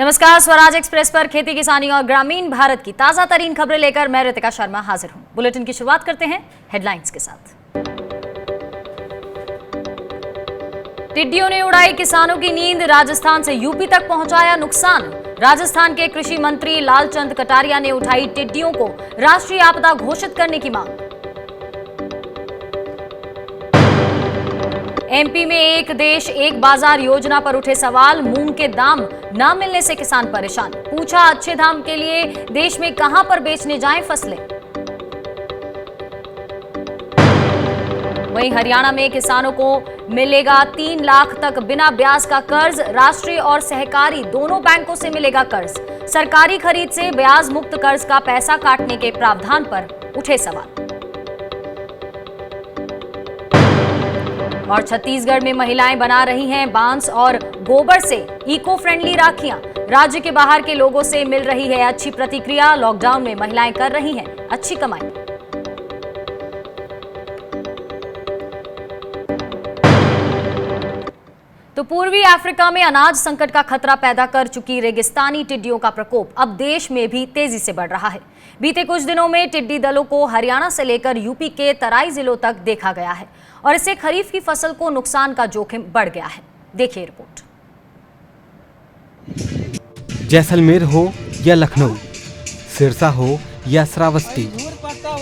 नमस्कार, स्वराज एक्सप्रेस पर खेती किसानी और ग्रामीण भारत की ताजा तरीन खबरें लेकर मैं रितिका शर्मा हाजिर हूं। बुलेटिन की शुरुआत करते हैं हेडलाइंस के साथ। टिड्डियों ने उड़ाई किसानों की नींद, राजस्थान से यूपी तक पहुंचाया नुकसान। राजस्थान के कृषि मंत्री लालचंद कटारिया ने उठाई टिड्डियों को राष्ट्रीय आपदा घोषित करने की मांग। एमपी में एक देश एक बाजार योजना पर उठे सवाल, मूंग के दाम न मिलने से किसान परेशान। पूछा, अच्छे दाम के लिए देश में कहां पर बेचने जाएं फसलें। वहीं हरियाणा में किसानों को मिलेगा 3 लाख तक बिना ब्याज का कर्ज। राष्ट्रीय और सहकारी दोनों बैंकों से मिलेगा कर्ज। सरकारी खरीद से ब्याज मुक्त कर्ज का पैसा काटने के प्रावधान पर उठे सवाल। और छत्तीसगढ़ में महिलाएं बना रही हैं बांस और गोबर से इको फ्रेंडली राखियां। राज्य के बाहर के लोगों से मिल रही है अच्छी प्रतिक्रिया। लॉकडाउन में महिलाएं कर रही हैं अच्छी कमाई। तो पूर्वी अफ्रीका में अनाज संकट का खतरा पैदा कर चुकी रेगिस्तानी टिड्डियों का प्रकोप अब देश में भी तेजी से बढ़ रहा है। बीते कुछ दिनों में टिड्डी दलों को हरियाणा से लेकर यूपी के तराई जिलों तक देखा गया है और इससे खरीफ की फसल को नुकसान का जोखिम बढ़ गया है। देखिए रिपोर्ट। जैसलमेर हो या लखनऊ, सिरसा हो या श्रावस्ती,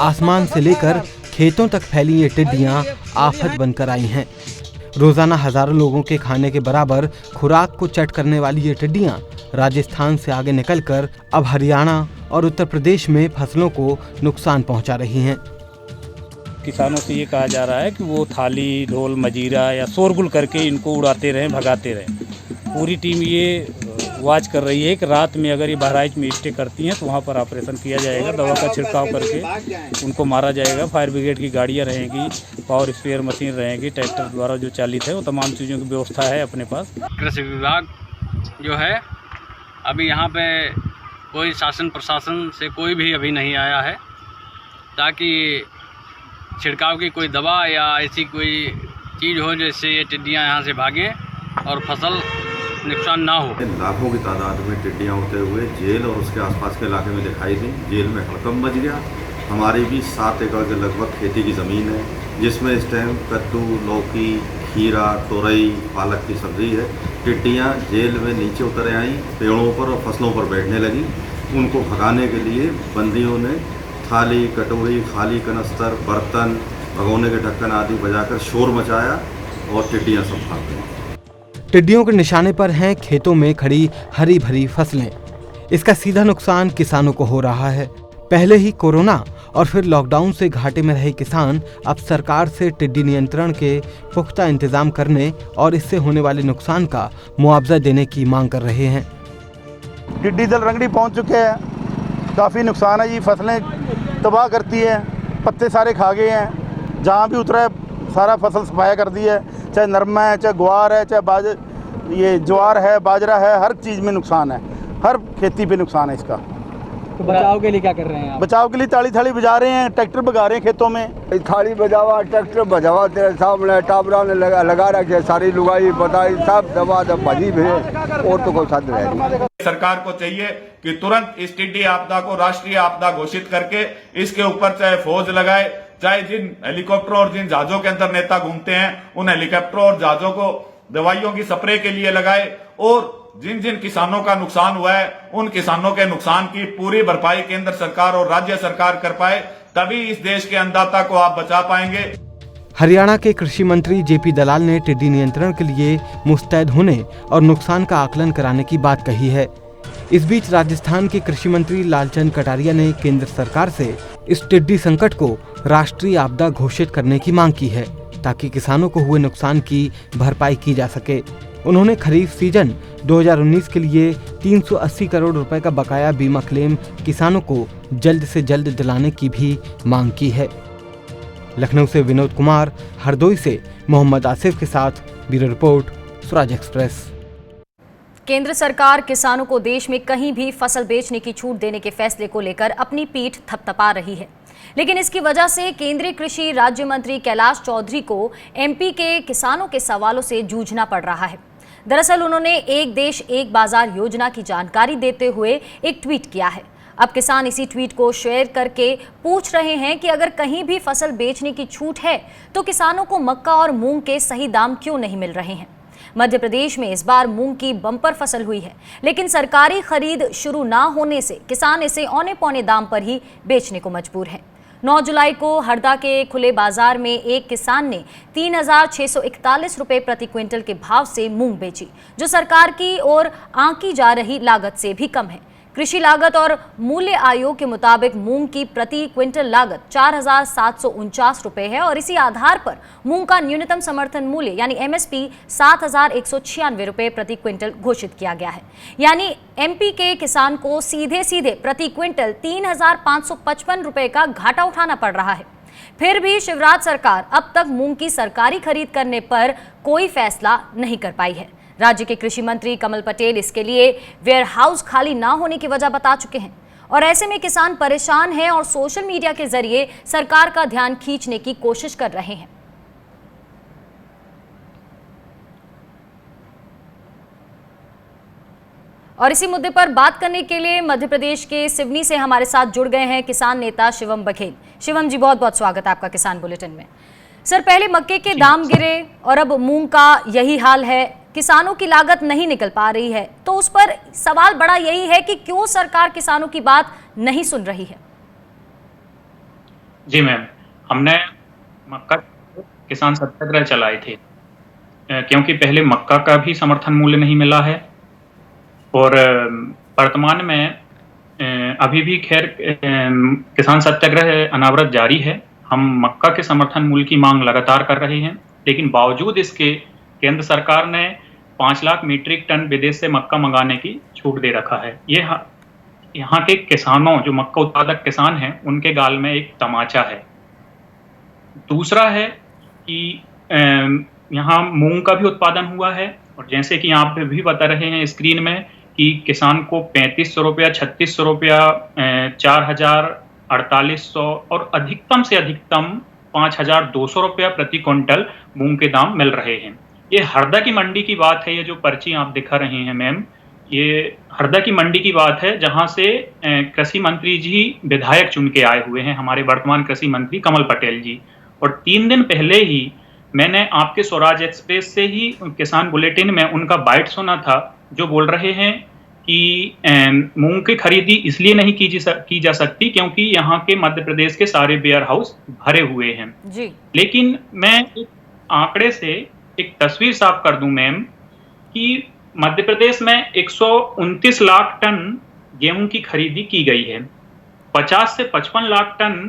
आसमान से लेकर खेतों तक फैली ये टिड्डियां आफत बनकर आई हैं। रोजाना हजारों लोगों के खाने के बराबर खुराक को चट करने वाली ये टिड्डियां राजस्थान से आगे निकलकर अब हरियाणा और उत्तर प्रदेश में फसलों को नुकसान पहुंचा रही हैं। किसानों से ये कहा जा रहा है कि वो थाली, ढोल, मजीरा या शोरगुल करके इनको उड़ाते रहें, भगाते रहें। पूरी टीम ये वॉच कर रही है कि रात में अगर ये बहराइच में स्टे करती हैं तो वहाँ पर ऑपरेशन किया जाएगा, दवा का छिड़काव करके उनको मारा जाएगा। फायर ब्रिगेड की गाड़ियाँ रहेंगी, पावर स्प्रेयर मशीन रहेंगी, ट्रैक्टर द्वारा जो चालित है वो तमाम चीज़ों की व्यवस्था है अपने पास। कृषि विभाग जो है अभी यहाँ पे कोई शासन प्रशासन से कोई भी अभी नहीं आया है ताकि छिड़काव की कोई दवा या ऐसी कोई चीज़ हो जिससे ये टिड्डियाँ यहाँ से भागें और फसल नुकसान ना हो। लाखों की तादाद में टिड्डियाँ होते हुए जेल और उसके आसपास के इलाके में दिखाई दी। जेल में हड़कंप मच गया। हमारी भी 7 एकड़ के लगभग खेती की ज़मीन है जिसमें इस टाइम कद्दू, लौकी, खीरा, तोरई, पालक की सब्जी है। टिड्डियाँ जेल में नीचे उतर आईं, पेड़ों पर और फसलों पर बैठने लगी। उनको भगाने के लिए बंदियों ने थाली, कटोरी, खाली कनस्तर, बर्तन, भगोने के ढक्कन आदि बजाकर शोर मचाया और टिड्डियाँ सब भाग गईं। टिड्डियों के निशाने पर हैं खेतों में खड़ी हरी भरी फसलें। इसका सीधा नुकसान किसानों को हो रहा है। पहले ही कोरोना और फिर लॉकडाउन से घाटे में रहे किसान अब सरकार से टिड्डी नियंत्रण के पुख्ता इंतजाम करने और इससे होने वाले नुकसान का मुआवजा देने की मांग कर रहे हैं। टिड्डी दल रंगड़ी पहुंच चुके हैं, काफ़ी नुकसान है जी। फसलें तबाह करती है, पत्ते सारे खा गए हैं। जहाँ भी उतरा है सारा फसल सफाया कर दी है, चाहे नरमा है, चाहे ग्वार है, चाहे ये ज्वार है, बाजरा है, हर चीज़ में नुकसान है। हर खेती पे नुकसान है इसका। तो बचाव के लिए क्या कर रहे हैं आप? बचाव के लिए ताली थाली बजा रहे हैं, ट्रैक्टर भगा रहे हैं खेतों में। थाली बजावा, ट्रैक्टर बजावा, तेरे सामने टाबरा ने लगा रखे, सारी लुगाई बताई सब दवा भजी भी और तो कोई साधन है। सरकार को चाहिए कि तुरंत इस टिड्डी आपदा को राष्ट्रीय आपदा घोषित करके इसके ऊपर चाहे फौज लगाए, चाहे जिन हेलीकॉप्टरों और जिन जहाजों के अंदर नेता घूमते हैं उन हेलीकॉप्टरों और जहाजों को दवाइयों की स्प्रे के लिए लगाए और जिन जिन किसानों का नुकसान हुआ है उन किसानों के नुकसान की पूरी भरपाई केंद्र सरकार और राज्य सरकार कर पाए, तभी इस देश के अन्नदाता को आप बचा पाएंगे। हरियाणा के कृषि मंत्री जेपी दलाल ने टिड्डी नियंत्रण के लिए मुस्तैद होने और नुकसान का आकलन कराने की बात कही है। इस बीच राजस्थान के कृषि मंत्री लालचंद कटारिया ने केंद्र सरकार से इस टिड्डी संकट को राष्ट्रीय आपदा घोषित करने की मांग की है ताकि किसानों को हुए नुकसान की भरपाई की जा सके। उन्होंने खरीफ सीजन 2019 के लिए 380 करोड़ रुपए का बकाया बीमा क्लेम किसानों को जल्द से जल्द दिलाने की भी मांग की है। लखनऊ से विनोद कुमार, हरदोई से मोहम्मद आसिफ के साथ ब्यूरो रिपोर्ट, स्वराज एक्सप्रेस। केंद्र सरकार किसानों को देश में कहीं भी फसल बेचने की छूट देने के फैसले को लेकर अपनी पीठ थपथपा रही है, लेकिन इसकी वजह से केंद्रीय कृषि राज्य मंत्री कैलाश चौधरी को एमपी के किसानों के सवालों से जूझना पड़ रहा है। दरअसल उन्होंने एक देश एक बाजार योजना की जानकारी देते हुए एक ट्वीट किया है। अब किसान इसी ट्वीट को शेयर करके पूछ रहे हैं कि अगर कहीं भी फसल बेचने की छूट है तो किसानों को मक्का और मूंग के सही दाम क्यों नहीं मिल रहे हैं। मध्य प्रदेश में इस बार मूंग की बम्पर फसल हुई है, लेकिन सरकारी खरीद शुरू ना होने से किसान इसे औने पौने दाम पर ही बेचने को मजबूर हैं। 9 जुलाई को हरदा के खुले बाजार में एक किसान ने 3,641 रुपए प्रति क्विंटल के भाव से मूंग बेची, जो सरकार की ओर आंकी जा रही लागत से भी कम है। कृषि लागत और मूल्य आयोग के मुताबिक मूंग की प्रति क्विंटल लागत 4,749 रुपए है और इसी आधार पर मूंग का न्यूनतम समर्थन मूल्य यानी एमएसपी 7,196 रुपए प्रति क्विंटल घोषित किया गया है। यानी एमपी के किसान को सीधे सीधे प्रति क्विंटल 3,555 रुपए का घाटा उठाना पड़ रहा है। फिर भी शिवराज सरकार अब तक मूंग की सरकारी खरीद करने पर कोई फैसला नहीं कर पाई है। राज्य के कृषि मंत्री कमल पटेल इसके लिए वेयरहाउस खाली ना होने की वजह बता चुके हैं और ऐसे में किसान परेशान हैं और सोशल मीडिया के जरिए सरकार का ध्यान खींचने की कोशिश कर रहे हैं। और इसी मुद्दे पर बात करने के लिए मध्य प्रदेश के सिवनी से हमारे साथ जुड़ गए हैं किसान नेता शिवम बघेल। शिवम जी, बहुत बहुत स्वागत है आपका किसान बुलेटिन में। सर, पहले मक्के के दाम गिरे और अब मूंग का यही हाल है, किसानों की लागत नहीं निकल पा रही है, तो उस पर सवाल बड़ा यही है कि क्यों सरकार किसानों की बात नहीं सुन रही है। जी मैम, हमने मक्का किसान सत्याग्रह चलाए थे क्योंकि पहले मक्का का भी समर्थन मूल्य नहीं मिला है और वर्तमान में अभी भी खैर किसान सत्याग्रह अनावरत जारी है। हम मक्का के समर्थन मूल्य की मांग लगातार कर रहे हैं, लेकिन बावजूद इसके केंद्र सरकार ने 5 लाख मीट्रिक टन विदेश से मक्का मंगाने की छूट दे रखा है। ये यहाँ के किसानों, जो मक्का उत्पादक किसान हैं, उनके गाल में एक तमाचा है। दूसरा है कि यहाँ मूंग का भी उत्पादन हुआ है और जैसे कि आप भी बता रहे हैं स्क्रीन में कि किसान को 3500 रुपया, 3600 रुपया, 4,000, 4800 और अधिकतम से अधिकतम 5,200 रुपया प्रति क्विंटल मूंग के दाम मिल रहे हैं। ये हरदा की मंडी की बात है। ये जो पर्ची आप दिखा रहे हैं मैम, ये हरदा की मंडी की बात है, जहां से कृषि मंत्री जी विधायक चुन के आए हुए हैं, हमारे वर्तमान कृषि मंत्री कमल पटेल जी। और 3 दिन पहले ही मैंने आपके स्वराज एक्सप्रेस से ही किसान बुलेटिन में उनका बाइट सुना था, जो बोल रहे हैं कि मूंग की खरीदी इसलिए नहीं की जा सकती क्योंकि यहाँ के मध्य प्रदेश के सारे वेयर हाउस भरे हुए हैं जी। लेकिन मैं एक आंकड़े से एक तस्वीर साफ कर दूं मैम कि मध्य प्रदेश में 129 लाख टन गेहूं की खरीदी की गई है, 50 से 55 लाख टन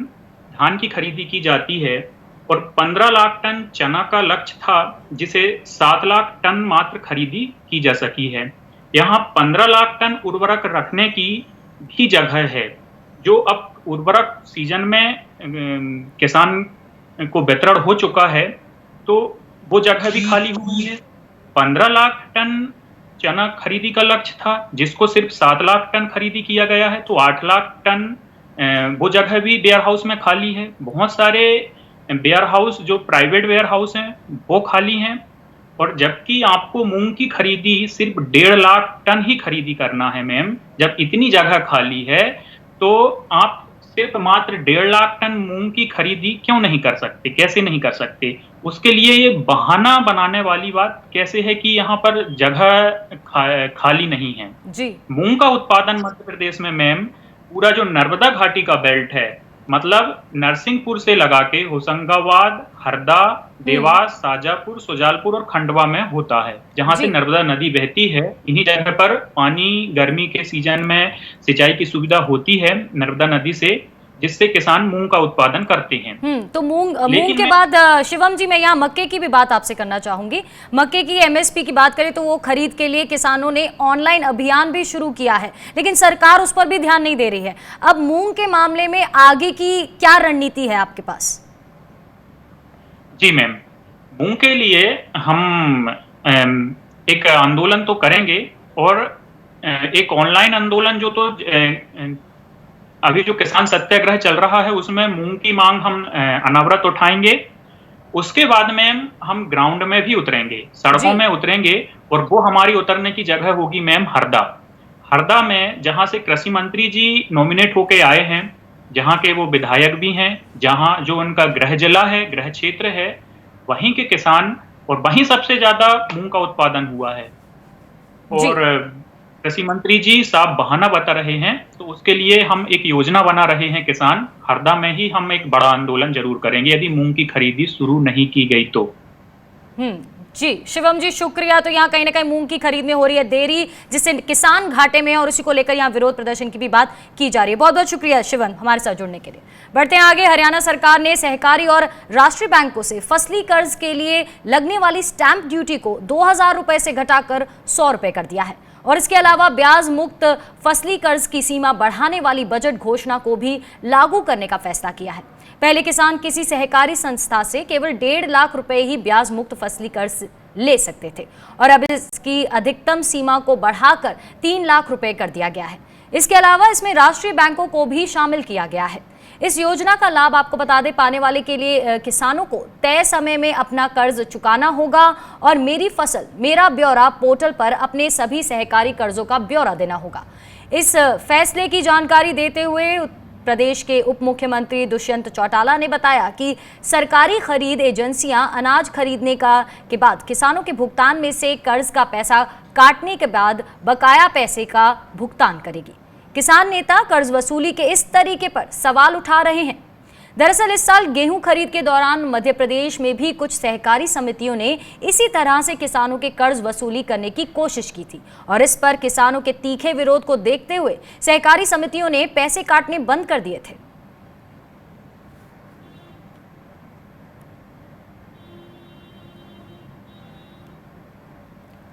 धान की खरीदी की जाती है और 15 लाख टन चना का लक्ष्य था, जिसे 7 लाख टन मात्र खरीदी की जा सकी है। यहाँ 15 लाख टन उर्वरक रखने की भी जगह है, जो अब उर्वरक सीजन में किसान को वितरण हो चुका है, तो वो जगह भी खाली हुई है। 15 लाख टन चना खरीदी का लक्ष्य था, जिसको सिर्फ 7 लाख टन खरीदी किया गया है, तो 8 लाख टन वो जगह भी वेयर हाउस में खाली है। बहुत सारे वेयर हाउस जो प्राइवेट वेयर हाउस हैं वो खाली हैं, और जबकि आपको मूंग की खरीदी सिर्फ 1.5 लाख टन ही खरीदी करना है मैम। जब इतनी जगह खाली है तो आप सिर्फ मात्र 1.5 लाख टन मूंग की खरीदी क्यों नहीं कर सकते, कैसे नहीं कर सकते? उसके लिए ये बहाना बनाने वाली बात कैसे है कि यहाँ पर जगह खाली नहीं है जी। मूंग का उत्पादन मध्य प्रदेश में मैम पूरा जो नर्मदा घाटी का बेल्ट है, मतलब नरसिंहपुर से लगा के होशंगाबाद, हरदा, देवास, शाजापुर, सुजालपुर और खंडवा में होता है, जहां से नर्मदा नदी बहती है। इन्हीं जगह पर पानी गर्मी के सीजन में सिंचाई की सुविधा होती है नर्मदा नदी से, जिससे किसान मूंग का उत्पादन करते हैं। तो मूंग के बाद शिवम जी, मैं यहाँ मक्के की भी बात आपसे करना चाहूंगी। मक्के की एमएसपी की बात करें तो वो खरीद के लिए किसानों ने ऑनलाइन अभियान भी शुरू किया है, लेकिन सरकार उस पर भी ध्यान नहीं दे रही है। अब मूंग के मामले में आगे की क्या रणनीति है आपके पास? जी मैम, मूंग के लिए हम एक आंदोलन तो करेंगे, और एक ऑनलाइन आंदोलन जो तो अभी जो किसान सत्याग्रह चल रहा है उसमें मूंग की मांग हम अनावरत उठाएंगे, उसके बाद मैम हम ग्राउंड में भी उतरेंगे, सड़कों में उतरेंगे, और वो हमारी उतरने की जगह होगी मैम हरदा। हरदा में जहां से कृषि मंत्री जी नॉमिनेट होके आए हैं, जहां के वो विधायक भी हैं, जहां जो उनका गृह जिला है, गृह क्षेत्र है, वहीं के किसान, और वहीं सबसे ज्यादा मूंग का उत्पादन हुआ है। और कृषि मंत्री जी साफ बहाना बता रहे हैं, तो उसके लिए हम एक योजना बना रहे हैं किसान। हरदा में ही हम एक बड़ा आंदोलन जरूर करेंगे यदि मूंग की खरीदी शुरू नहीं की गई तो। जी शिवम जी शुक्रिया। तो यहाँ कहीं ना कहीं मूंग की खरीद में हो रही है देरी, जिससे किसान घाटे में है, और उसी को लेकर यहाँ विरोध प्रदर्शन की भी बात की जा रही है। बहुत बहुत शुक्रिया शिवम हमारे साथ जुड़ने के लिए। बढ़ते हैं आगे। हरियाणा सरकार ने सहकारी और राष्ट्रीय बैंकों से फसली कर्ज के लिए लगने वाली स्टैंप ड्यूटी को 2000 रुपए से घटाकर 100 रुपए कर दिया है, और इसके अलावा ब्याज मुक्त फसली कर्ज की सीमा बढ़ाने वाली बजट घोषणा को भी लागू करने का फैसला किया है। पहले किसान किसी सहकारी संस्था से केवल 1.5 लाख रुपए ही ब्याज मुक्त फसली कर्ज ले सकते थे, और अब इसकी अधिकतम सीमा को बढ़ाकर 3 लाख रुपए कर दिया गया है। इसके अलावा इसमें राष्ट्रीय बैंकों को भी शामिल किया गया है। इस योजना का लाभ आपको बता दें पाने वाले के लिए किसानों को तय समय में अपना कर्ज चुकाना होगा, और मेरी फसल मेरा ब्यौरा पोर्टल पर अपने सभी सहकारी कर्जों का ब्यौरा देना होगा। इस फैसले की जानकारी देते हुए प्रदेश के उप मुख्यमंत्री दुष्यंत चौटाला ने बताया कि सरकारी खरीद एजेंसियां अनाज खरीदने के बाद किसानों के भुगतान में से कर्ज का पैसा काटने के बाद बकाया पैसे का भुगतान करेगी। किसान नेता कर्ज वसूली के इस तरीके पर सवाल उठा रहे हैं। दरअसल इस साल गेहूं खरीद के दौरान मध्य प्रदेश में भी कुछ सहकारी समितियों ने इसी तरह से किसानों के कर्ज वसूली करने की कोशिश की थी, और इस पर किसानों के तीखे विरोध को देखते हुए सहकारी समितियों ने पैसे काटने बंद कर दिए थे।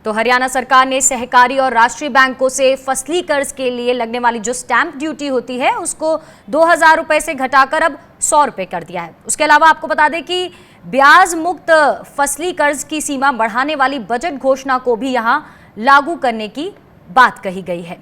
तो हरियाणा सरकार ने सहकारी और राष्ट्रीय बैंकों से फसली कर्ज के लिए लगने वाली जो स्टैंप ड्यूटी होती है उसको 2000 रुपए से घटाकर अब 100 रुपए कर दिया है। उसके अलावा आपको बता दें कि ब्याज मुक्त फसली कर्ज की सीमा बढ़ाने वाली बजट घोषणा को भी यहां लागू करने की बात कही गई है।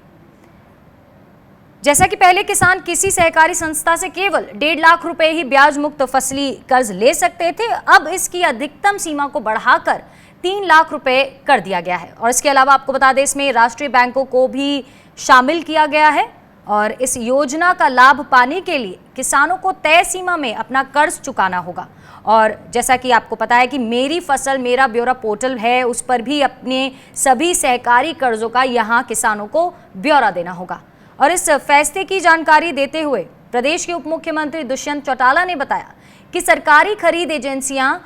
जैसा कि पहले किसान किसी सहकारी संस्था से केवल 1.5 लाख रुपए ही ब्याज मुक्त फसली कर्ज ले सकते थे, अब इसकी अधिकतम सीमा को बढ़ाकर 3 लाख रुपए कर दिया गया है। और इसके अलावा आपको बता दें इसमें राष्ट्रीय बैंकों को भी शामिल किया गया है, और इस योजना का लाभ पाने के लिए किसानों को तय सीमा में अपना कर्ज चुकाना होगा। और जैसा कि आपको पता है कि मेरी फसल मेरा ब्यौरा पोर्टल है, उस पर भी अपने सभी सहकारी कर्जों का यहाँ किसानों को ब्यौरा देना होगा। और इस फैसले की जानकारी देते हुए प्रदेश के उप मुख्यमंत्री दुष्यंत चौटाला ने बताया कि सरकारी खरीद एजेंसियां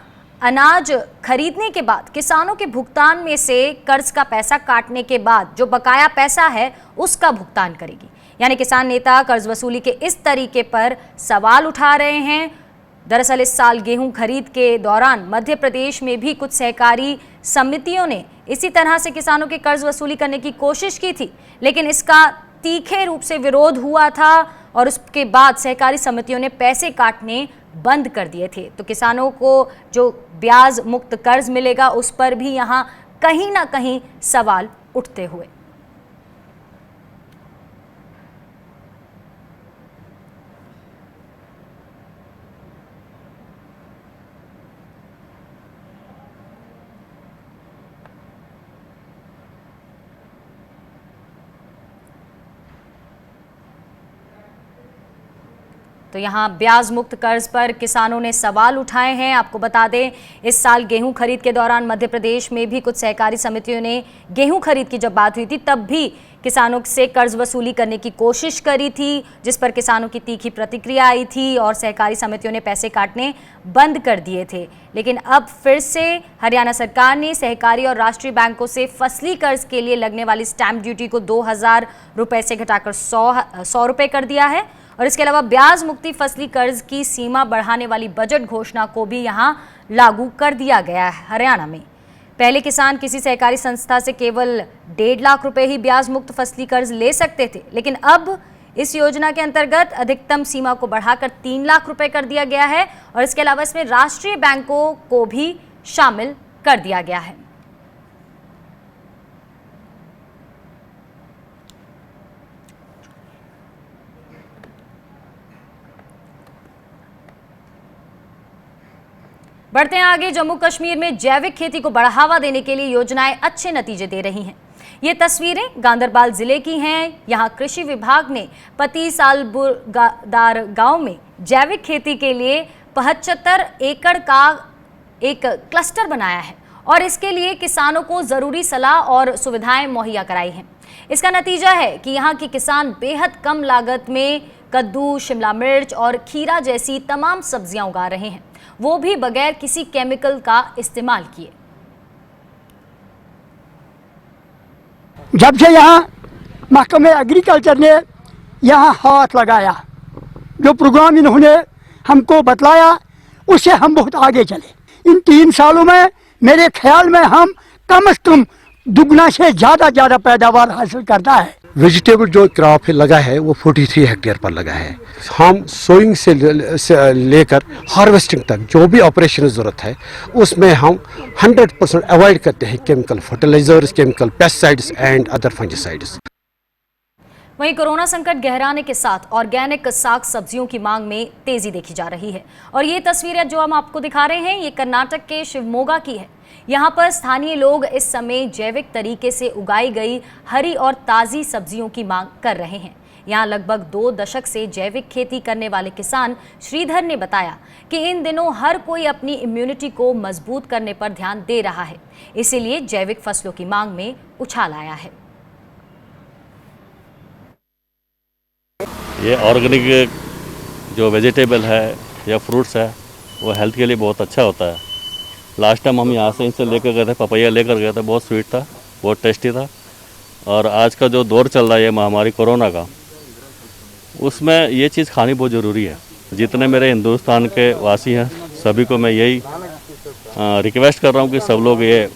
अनाज खरीदने के बाद किसानों के भुगतान में से कर्ज का पैसा काटने के बाद जो बकाया पैसा है उसका भुगतान करेगी। यानी किसान नेता कर्ज वसूली के इस तरीके पर सवाल उठा रहे हैं। दरअसल इस साल गेहूं खरीद के दौरान मध्य प्रदेश में भी कुछ सहकारी समितियों ने इसी तरह से किसानों के कर्ज वसूली करने की कोशिश की थी, लेकिन इसका तीखे रूप से विरोध हुआ था, और उसके बाद सहकारी समितियों ने पैसे काटने बंद कर दिए थे। तो किसानों को जो ब्याज मुक्त कर्ज मिलेगा उस पर भी यहाँ कहीं ना कहीं सवाल उठते हुए। तो यहाँ ब्याज मुक्त कर्ज पर किसानों ने सवाल उठाए हैं। आपको बता दें इस साल गेहूं खरीद के दौरान मध्य प्रदेश में भी कुछ सहकारी समितियों ने गेहूं खरीद की जब बात हुई थी तब भी किसानों से कर्ज वसूली करने की कोशिश करी थी, जिस पर किसानों की तीखी प्रतिक्रिया आई थी और सहकारी समितियों ने पैसे काटने बंद कर दिए थे। लेकिन अब फिर से हरियाणा सरकार ने सहकारी और राष्ट्रीय बैंकों से फसली कर्ज के लिए लगने वाली स्टैंप ड्यूटी को 2000 रुपए से घटाकर 100 रुपए कर दिया है, और इसके अलावा ब्याज मुक्ति फसली कर्ज की सीमा बढ़ाने वाली बजट घोषणा को भी यहां लागू कर दिया गया है। हरियाणा में पहले किसान किसी सहकारी संस्था से केवल 1.5 लाख रुपए ही ब्याज मुक्त फसली कर्ज ले सकते थे, लेकिन अब इस योजना के अंतर्गत अधिकतम सीमा को बढ़ाकर 3 लाख रुपए कर दिया गया है, और इसके अलावा इसमें राष्ट्रीय बैंकों को भी शामिल कर दिया गया है। बढ़ते हैं आगे। जम्मू कश्मीर में जैविक खेती को बढ़ावा देने के लिए योजनाएं अच्छे नतीजे दे रही हैं। ये तस्वीरें गांदरबल जिले की हैं। यहाँ कृषि विभाग ने पति सालबुरदार गांव में जैविक खेती के लिए 75 एकड़ का एक क्लस्टर बनाया है और इसके लिए किसानों को जरूरी सलाह और सुविधाएं मुहैया कराई हैं। इसका नतीजा है कि यहाँ के किसान बेहद कम लागत में कद्दू, शिमला मिर्च और खीरा जैसी तमाम सब्जियां उगा रहे हैं, वो भी बगैर किसी केमिकल का इस्तेमाल किए। जब से यहाँ महकमे एग्रीकल्चर ने यहाँ हाथ लगाया, जो प्रोग्राम इन्होंने हमको बतलाया, उससे हम बहुत आगे चले। इन 3 सालों में मेरे ख्याल में हम कम से कम दुगना से ज़्यादा पैदावार हासिल करता है। वेजिटेबल जो क्रॉप लगा है वो 43 हेक्टेयर पर लगा है। हम सोइंग से लेकर हार्वेस्टिंग तक जो भी ऑपरेशन ज़रूरत है उसमें हम 100% अवॉइड करते हैं chemical fertilisers, chemical pesticides and other fungicides. वहीं कोरोना संकट गहराने के साथ ऑर्गेनिक साग सब्जियों की मांग में तेजी देखी जा रही है और ये तस्वीरें जो हम आपको दिखा रहे हैं ये कर्नाटक के शिवमोगा की है। यहाँ पर स्थानीय लोग इस समय जैविक तरीके से उगाई गई हरी और ताज़ी सब्जियों की मांग कर रहे हैं। यहाँ लगभग 2 दशक से जैविक खेती करने वाले किसान श्रीधर ने बताया कि इन दिनों हर कोई अपनी इम्यूनिटी को मजबूत करने पर ध्यान दे रहा है, इसीलिए जैविक फसलों की मांग में उछाल आया है। ये ऑर्गेनिक जो वेजिटेबल है या फ्रूट्स है वो हेल्थ के लिए बहुत अच्छा होता है। लास्ट टाइम हम यहाँ से इनसे लेकर गए थे, पपैया लेकर गए थे, बहुत स्वीट था, बहुत टेस्टी था। और आज का जो दौर चल रहा है महामारी कोरोना का, उसमें ये चीज़ खानी बहुत ज़रूरी है। जितने मेरे हिंदुस्तान के वासी हैं सभी को मैं यही रिक्वेस्ट कर रहा हूँ कि सब लोग ये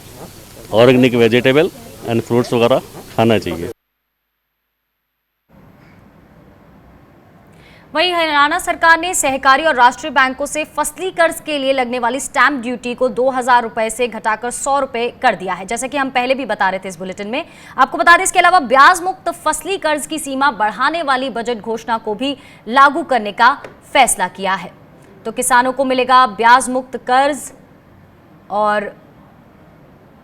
ऑर्गेनिक वेजिटेबल एंड फ्रूट्स वगैरह खाना चाहिए। वहीं हरियाणा सरकार ने सहकारी और राष्ट्रीय बैंकों से फसली कर्ज के लिए लगने वाली स्टैंप ड्यूटी को 2000 रुपए से घटाकर 100 रुपए कर दिया है। जैसे कि हम पहले भी बता रहे थे इस बुलेटिन में, आपको बता दें इसके अलावा ब्याज मुक्त फसली कर्ज की सीमा बढ़ाने वाली बजट घोषणा को भी लागू करने का फैसला किया है। तो किसानों को मिलेगा ब्याज मुक्त कर्ज और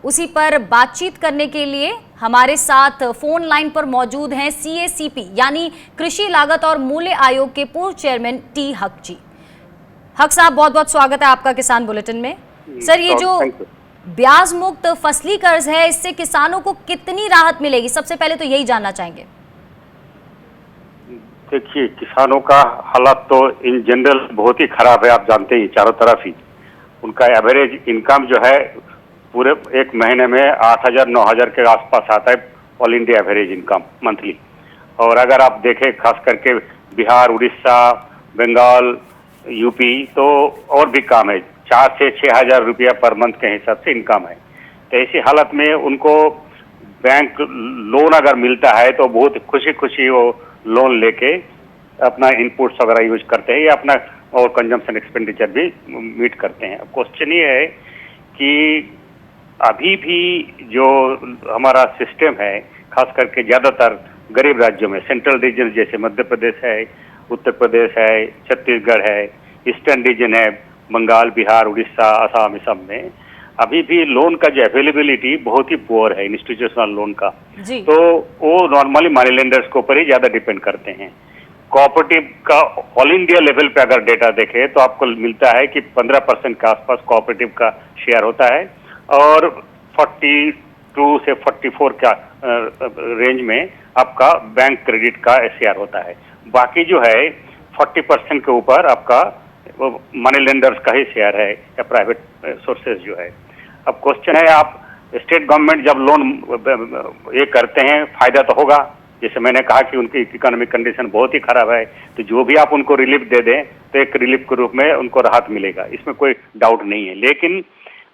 उसी पर बातचीत करने के लिए हमारे साथ फोन लाइन पर मौजूद हैं CACP यानी कृषि लागत और मूल्य आयोग के पूर्व चेयरमैन टी हक जी। हक साहब, बहुत बहुत स्वागत है आपका किसान बुलेटिन में। सर, ये जो ब्याज मुक्त फसली कर्ज है इससे किसानों को कितनी राहत मिलेगी, सबसे पहले तो यही जानना चाहेंगे। देखिए, किसानों का हालात तो इन जनरल बहुत ही खराब है, आप जानते हैं चारों तरफ ही। उनका एवरेज इनकम जो है पूरे एक महीने में 8000-9000 के आसपास आता है, all India average income monthly. और अगर आप देखें खास करके बिहार, उड़ीसा, बंगाल, यूपी तो और भी कम है, 4 से 6000 रुपया पर मंथ के हिसाब से इनकम है। तो ऐसी हालत में उनको बैंक लोन अगर मिलता है तो बहुत खुशी खुशी वो लोन लेके अपना इनपुट्स वगैरह यूज करते हैं या अपना और कंजम्पशन एक्सपेंडिचर भी मीट करते हैं। क्वेश्चन ये है कि अभी भी जो हमारा सिस्टम है, खास करके ज़्यादातर गरीब राज्यों में, सेंट्रल रीजन जैसे मध्य प्रदेश है, उत्तर प्रदेश है, छत्तीसगढ़ है, ईस्टर्न रीजन है, बंगाल, बिहार, उड़ीसा, असम, सब में अभी भी लोन का जो अवेलेबिलिटी बहुत ही पुअर है, इंस्टीट्यूशनल लोन का। तो वो नॉर्मली मनी लेंडर्स के ऊपर ही ज़्यादा डिपेंड करते हैं। कोऑपरेटिव का ऑल इंडिया लेवल पे अगर डेटा देखें तो आपको मिलता है कि 15% के आसपास कोऑपरेटिव का शेयर होता है और 42 से 44 का रेंज में आपका बैंक क्रेडिट का शेयर होता है। बाकी जो है 40% के ऊपर आपका मनी लेंडर्स का ही शेयर है या प्राइवेट सोर्सेज जो है। अब क्वेश्चन है, आप स्टेट गवर्नमेंट जब लोन ये करते हैं फायदा तो होगा, जैसे मैंने कहा कि उनकी इकोनॉमिक कंडीशन बहुत ही खराब है, तो जो भी आप उनको रिलीफ दे दें तो एक रिलीफ के रूप में उनको राहत मिलेगा, इसमें कोई डाउट नहीं है। लेकिन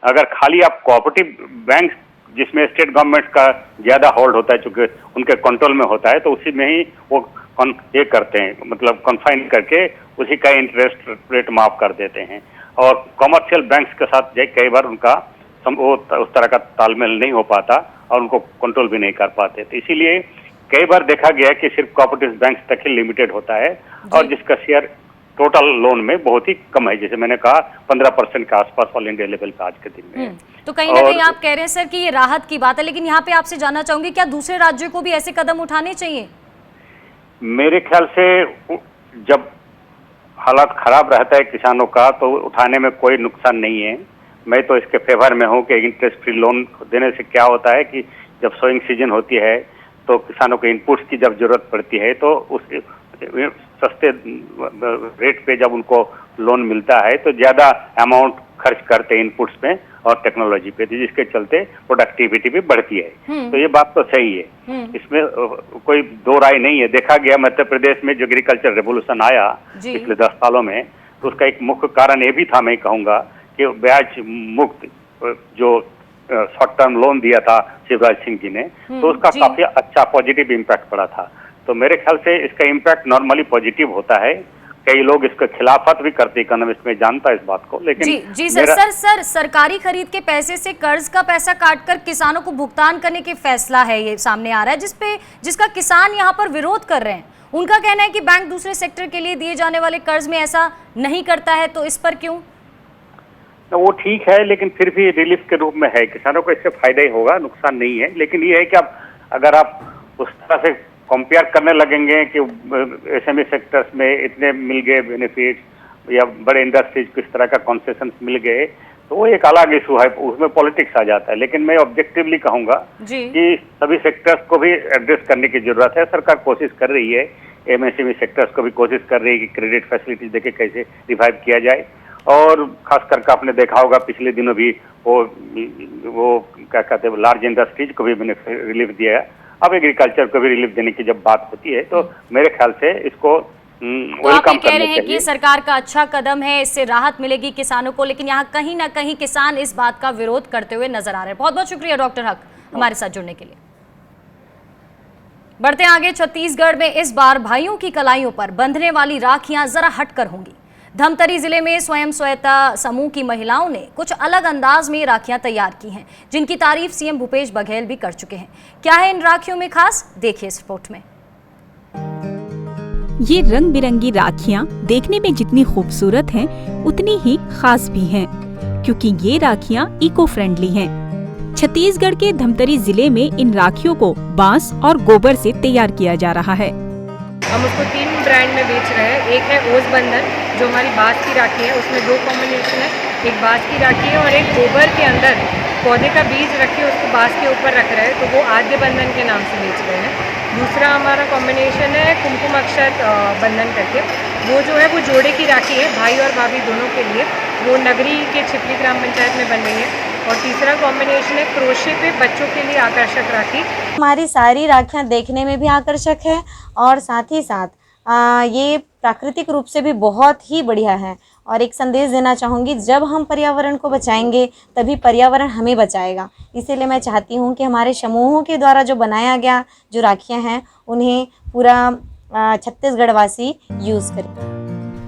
अगर खाली आप कोऑपरेटिव बैंक जिसमें स्टेट गवर्नमेंट का ज़्यादा होल्ड होता है, चूँकि उनके कंट्रोल में होता है, तो उसी में ही वो ये करते हैं, मतलब कन्फाइन करके उसी का इंटरेस्ट रेट माफ कर देते हैं। और कमर्शियल बैंक्स के साथ कई बार उनका वो उस तरह का तालमेल नहीं हो पाता और उनको कंट्रोल भी नहीं कर पाते। तो इसीलिए कई बार देखा गया कि सिर्फ कोऑपरेटिव बैंक तक ही लिमिटेड होता है और जिसका शेयर टोटल लोन में बहुत ही कम है, जैसे मैंने कहा 15% के आसपास ऑल इंडिया लेवल पे आज के दिन में है। तो कहीं ना कहीं आप कह रहे हैं सर कि ये राहत की बात है, लेकिन यहाँ पे आपसे जानना चाहूंगी क्या दूसरे राज्यों को भी ऐसे कदम उठाने चाहिए? मेरे ख्याल से जब हालात खराब रहता है किसानों का तो उठाने में कोई नुकसान नहीं है। मैं तो इसके फेवर में हूँ कि इंटरेस्ट फ्री लोन देने से क्या होता है कि जब सोइंग सीजन होती है तो किसानों के इनपुट्स की जब जरूरत पड़ती है तो उस सस्ते रेट पे जब उनको लोन मिलता है तो ज़्यादा अमाउंट खर्च करते हैं इनपुट्स में और टेक्नोलॉजी पे, जिसके चलते प्रोडक्टिविटी भी बढ़ती है। तो ये बात तो सही है, इसमें कोई दो राय नहीं है। देखा गया मध्य प्रदेश में जो एग्रीकल्चर रेवोल्यूशन आया पिछले 10 सालों में, तो उसका एक मुख्य कारण ये भी था, मैं कहूँगा कि ब्याज मुक्त जो शॉर्ट टर्म लोन दिया था शिवराज सिंह जी ने, तो उसका काफी अच्छा पॉजिटिव इम्पैक्ट पड़ा था। तो मेरे ख्याल से इसका इम्पैक्ट नॉर्मली पॉजिटिव होता है। कई लोग इसके खिलाफत भी करते, इकोनॉमिस्ट में जानता है इस बात को, लेकिन जी सर सरकारी खरीद के पैसे से कर्ज का पैसा काटकर किसानों को भुगतान करने के फैसला है ये सामने आ रहा है, जिसका किसान यहाँ पर विरोध कर रहे हैं। उनका कहना है कि बैंक दूसरे सेक्टर के लिए दिए जाने वाले कर्ज में ऐसा नहीं करता है, तो इस पर क्यों? वो ठीक है, लेकिन फिर भी रिलीफ के रूप में है, किसानों को इससे फायदा ही होगा, नुकसान नहीं है। लेकिन ये है कि अगर आप उस तरह से कंपेयर करने लगेंगे कि एसएमई सेक्टर्स में इतने मिल गए बेनिफिट या बड़े इंडस्ट्रीज को इस तरह का कंसेशंस मिल गए, तो वो एक अलग इशू है, उसमें पॉलिटिक्स आ जाता है। लेकिन मैं ऑब्जेक्टिवली कहूंगा कि सभी सेक्टर्स को भी एड्रेस करने की जरूरत है। सरकार कोशिश कर रही है, एमएसएमई सेक्टर्स को भी कोशिश कर रही है कि क्रेडिट फैसिलिटीज देके कैसे रिवाइव किया जाए। और खास करके आपने देखा होगा पिछले दिनों भी वो क्या कहते हैं, लार्ज इंडस्ट्रीज को भी मैंने रिलीफ दिया है। अब एग्रीकल्चर को भी रिलीफ देने की जब बात होती है तो मेरे ख्याल से इसको वेलकम कह रहे हैं कि ये सरकार का अच्छा कदम है, इससे राहत मिलेगी किसानों को, लेकिन यहाँ कहीं ना कहीं किसान इस बात का विरोध करते हुए नजर आ रहे हैं। बहुत बहुत शुक्रिया डॉक्टर हक हमारे साथ जुड़ने के लिए। बढ़ते आगे, छत्तीसगढ़ में इस बार भाइयों की कलाइयों पर बंधने वाली राखियां जरा हटकर होंगी। धमतरी जिले में स्वयं सहायता समूह की महिलाओं ने कुछ अलग अंदाज में राखियां तैयार की हैं, जिनकी तारीफ सीएम भूपेश बघेल भी कर चुके हैं। क्या है इन राखियों में खास, देखिए इस रिपोर्ट में। ये रंग बिरंगी राखियां देखने में जितनी खूबसूरत हैं, उतनी ही खास भी हैं, क्योंकि ये राखियां इको फ्रेंडली हैं। छत्तीसगढ़ के धमतरी जिले में इन राखियों को बांस और गोबर से तैयार किया जा रहा है। हम उसको 3 ब्रांड में बेच रहे हैं। एक है ओस बंधन, जो हमारी बांस की राखी है, उसमें 2 कॉम्बिनेशन है, एक बांस की राखी है और एक गोबर के अंदर पौधे का बीज रख के उसको बांस के ऊपर रख रहे हैं, तो वो आद्य बंधन के नाम से बेच रहे हैं। दूसरा हमारा कॉम्बिनेशन है कुमकुम अक्षत बंधन करके, वो जो है वो जोड़े की राखी है, भाई और भाभी दोनों के लिए, वो नगरी के छिपली ग्राम पंचायत में बन रही है। और तीसरा कॉम्बिनेशन है क्रोशे पे बच्चों के लिए आकर्षक राखी। हमारी सारी राखियाँ देखने में भी आकर्षक है और साथ ही साथ ये प्राकृतिक रूप से भी बहुत ही बढ़िया है। और एक संदेश देना चाहूँगी, जब हम पर्यावरण को बचाएंगे तभी पर्यावरण हमें बचाएगा। इसीलिए मैं चाहती हूँ कि हमारे समूहों के द्वारा जो बनाया गया जो राखियाँ हैं, उन्हें पूरा छत्तीसगढ़ वासी यूज़ करें।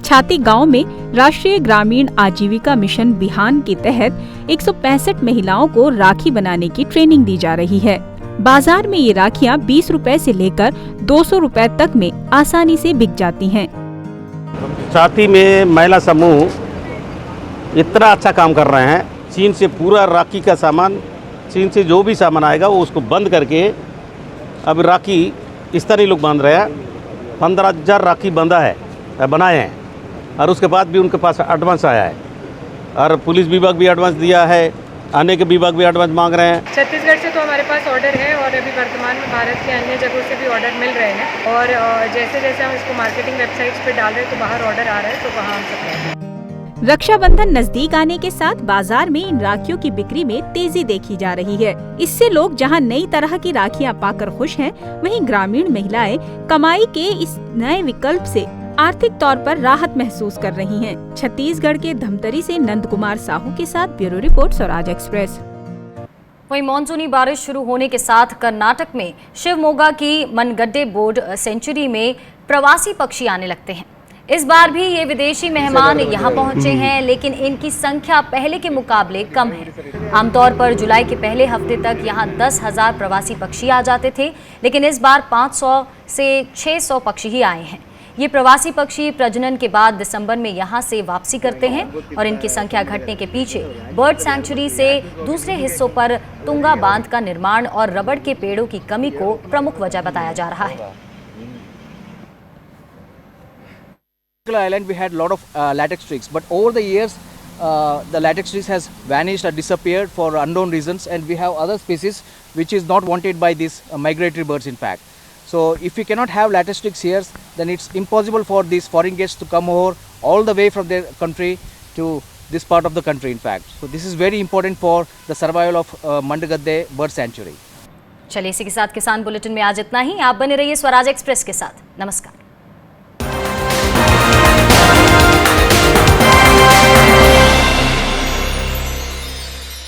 छाती गांव में राष्ट्रीय ग्रामीण आजीविका मिशन बिहान के तहत 165 महिलाओं को राखी बनाने की ट्रेनिंग दी जा रही है। बाजार में ये राखियां 20 रुपए से लेकर 200 रुपए तक में आसानी से बिक जाती हैं। छाती में महिला समूह इतना अच्छा काम कर रहे हैं। चीन से पूरा राखी का सामान, चीन से जो भी सामान आएगा वो उसको बंद करके अब राखी इस तरह लोग बांध रहे हैं। 15,000 राखी बंधा है, बनाए हैं, और उसके बाद भी उनके पास एडवांस आया है, और पुलिस विभाग भी एडवांस दिया है, आने के विभाग भी एडवांस मांग रहे हैं। छत्तीसगढ़ से तो हमारे पास ऑर्डर है और अभी वर्तमान में भारत के अन्य जगहों से भी ऑर्डर मिल रहे हैं, और जैसे जैसे हम इसको मार्केटिंग वेबसाइट्स पे डाल रहे हैं तो बाहर ऑर्डर आ रहा है, तो वहाँ हम सब। रक्षाबंधन नजदीक आने के साथ बाजार में इन राखियों की बिक्री में तेजी देखी जा रही है। इससे लोग जहां नई तरह की राखियां पाकर खुश हैं, वहीं ग्रामीण महिलाएं कमाई के इस नए विकल्प से आर्थिक तौर पर राहत महसूस कर रही हैं। छत्तीसगढ़ के धमतरी से नंद कुमार साहू के साथ ब्यूरो रिपोर्ट, स्वराज एक्सप्रेस। वहीं मानसूनी बारिश शुरू होने के साथ कर्नाटक में शिवमोगा की मनगड्डे बोर्ड सेंचुरी में प्रवासी पक्षी आने लगते हैं। इस बार भी ये विदेशी मेहमान यहाँ पहुंचे हैं, लेकिन इनकी संख्या पहले के मुकाबले कम है। आमतौर पर जुलाई के पहले हफ्ते तक यहाँ 10,000 प्रवासी पक्षी आ जाते थे, लेकिन इस बार 500 से 600 पक्षी ही आए हैं। ये प्रवासी पक्षी प्रजनन के बाद दिसंबर में यहाँ से वापसी करते हैं और इनकी संख्या घटने के पीछे बर्ड सैंक्चुरी से दूसरे हिस्सों पर तुंगा बांध का निर्माण और रबड़ के पेड़ों की कमी को प्रमुख वजह बताया जा रहा है। Island we had a lot of latex trees, but over the years the latex trees has vanished or disappeared for unknown reasons, and we have other species which is not wanted by these migratory birds in fact. So if we cannot have latex trees here, then it's impossible for these foreign guests to come over all the way from their country to this part of the country in fact. So this is very important for the survival of Mandagadde bird sanctuary. चलिए इसी के साथ किसान bulletin में आज इतना ही। आप बने रहिए स्वराज एक्सप्रेस के साथ। नमस्कार।